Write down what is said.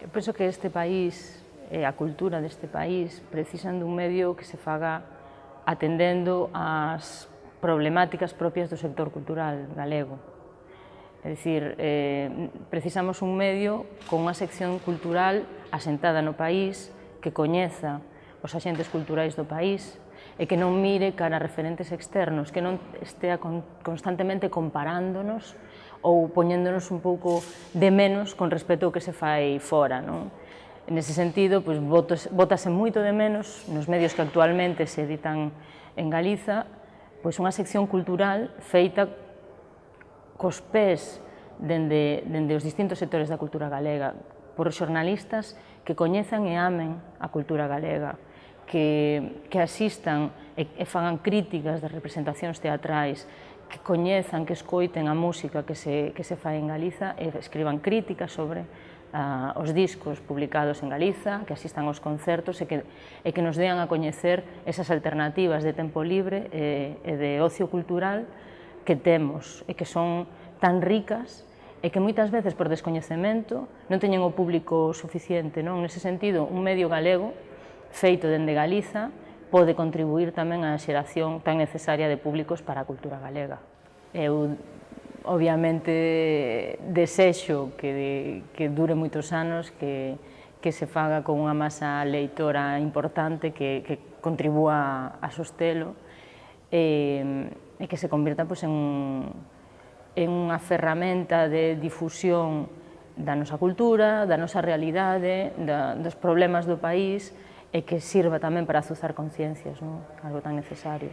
Eu penso que este país e a cultura deste país precisan dun medio que se faga atendendo ás problemáticas propias do sector cultural galego. É dicir, precisamos un medio con unha sección cultural asentada no país, que coñeza os axentes culturais do país e que non mire cara a referentes externos, que non estea constantemente comparándonos ou poñéndonos un pouco de menos con respecto ao que se fai fora, non? Nese sentido, bótase moito de menos nos medios que actualmente se editan en Galiza, pois unha sección cultural feita cos pés dende os distintos sectores da cultura galega, por xornalistas que coñezan e amen a cultura galega, que asistan e fagan críticas das representacións teatrais, que coñezan, que escoiten a música que se fai en Galiza e escriban críticas sobre os discos publicados en Galiza, que asistan aos concertos e que nos dean a coñecer esas alternativas de tempo libre e de ocio cultural que temos e que son tan ricas e que moitas veces por descoñecemento non teñen o público suficiente. Nese sentido, un medio galego feito dende Galiza pode contribuir tamén á xeración tan necesaria de públicos para a cultura galega. Eu, obviamente, desexo que dure moitos anos, que se faga con unha masa leitora importante que contribúa a sostelo e que se convirta en unha ferramenta de difusión da nosa cultura, da nosa realidade, dos problemas do país e que sirva tamén para azuzar conciencias, algo tan necesario.